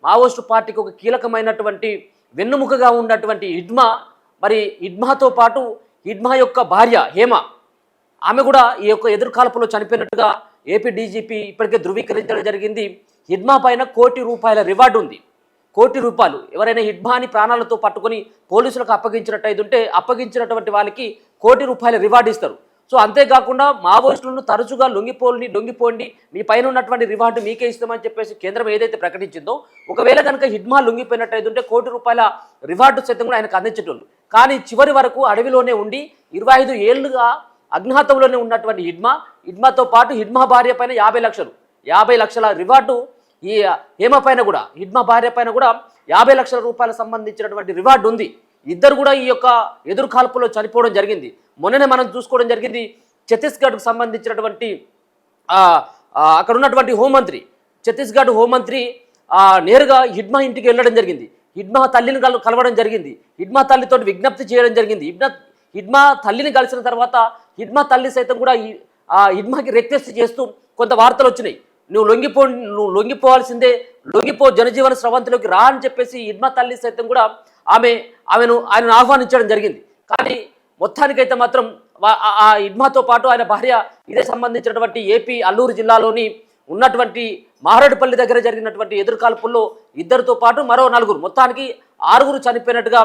Maoist పార్టీకి ఒక కీలకమైనటువంటి వెన్నుముకగా ఉన్నటువంటి హిడ్మా, మరి హిడ్మాతో పాటు హిడ్మా యొక్క భార్య హేమ, ఆమె కూడా ఈ యొక్క ఎదురుకాల్పులో చనిపోయినట్టుగా ఏపీ డీజీపీ ఇప్పటికే ధృవీకరించడం జరిగింది. హిడ్మా పైన ₹1,00,00,000 రివార్డు ఉంది. ₹1,00,00,000 ఎవరైనా హిడ్మాని ప్రాణాలతో పట్టుకొని పోలీసులకు అప్పగించినట్టయితుంటే అప్పగించినటువంటి వాళ్ళకి ₹1,00,00,000 రివార్డు ఇస్తారు. సో అంతేకాకుండా మావోయిస్టులను తరచుగా లొంగిపోండి, మీ పైన ఉన్నటువంటి రివార్డు మీకే ఇస్తామని చెప్పేసి కేంద్రం ఏదైతే ప్రకటించిందో, ఒకవేళ కనుక హిడ్మా లొంగిపోయినట్టయితుంటే ₹1,00,00,000 రివార్డు సైతం కూడా ఆయనకు అందించేటోళ్ళు. కానీ చివరి వరకు అడవిలోనే ఉండి 25 ఏళ్లుగా అజ్ఞాతంలోనే ఉన్నటువంటి హిడ్మాతో పాటు హిడ్మా భార్య పైన 50 లక్షల రివార్డు, ఈ హేమ పైన కూడా హిడ్మా భార్య పైన కూడా ₹50 లక్షల సంబంధించినటువంటి రివార్డు ఉంది. ఇద్దరు కూడా ఈ యొక్క ఎదురు కాల్పులో చనిపోవడం జరిగింది. మొన్ననే మనం చూసుకోవడం జరిగింది. ఛత్తీస్గఢ్కు సంబంధించినటువంటి అక్కడ ఉన్నటువంటి హోంమంత్రి, ఛత్తీస్గఢ్ హోంమంత్రి నేరుగా హిడ్మా ఇంటికి వెళ్ళడం జరిగింది. హిడ్మా తల్లిని కలవడం జరిగింది. హిడ్మా తల్లితో విజ్ఞప్తి చేయడం జరిగింది. హిడ్మా తల్లిని కలిసిన తర్వాత హిడ్మా తల్లి సైతం కూడా హిడ్మాకి రిక్వెస్ట్ చేస్తూ కొంత వార్తలు వచ్చినాయి. నువ్వు లొంగిపోవాల్సిందే, జనజీవన స్రవంతిలోకి రా అని చెప్పేసి హిడ్మా తల్లి సైతం కూడా ఆయనను ఆహ్వానించడం జరిగింది. కానీ మొత్తానికైతే మాత్రం ఆ హిడ్మాతో పాటు ఆయన భార్య ఇదే సంబంధించినటువంటి ఏపీ అల్లూరు జిల్లాలోని ఉన్నటువంటి మారేడుపల్లి దగ్గర జరిగినటువంటి ఎదురుకాల్పుల్లో ఇద్దరితో పాటు మరో 4, మొత్తానికి 6 చనిపోయినట్టుగా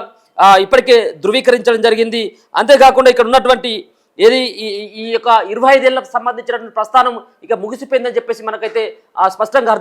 ఇప్పటికే ధృవీకరించడం జరిగింది. అంతేకాకుండా ఇక్కడ ఉన్నటువంటి ఈ యొక్క 25 ఏళ్లకు సంబంధించినటువంటి ప్రస్థానం ఇక ముగిసిపోయిందని చెప్పేసి మనకైతే స్పష్టంగా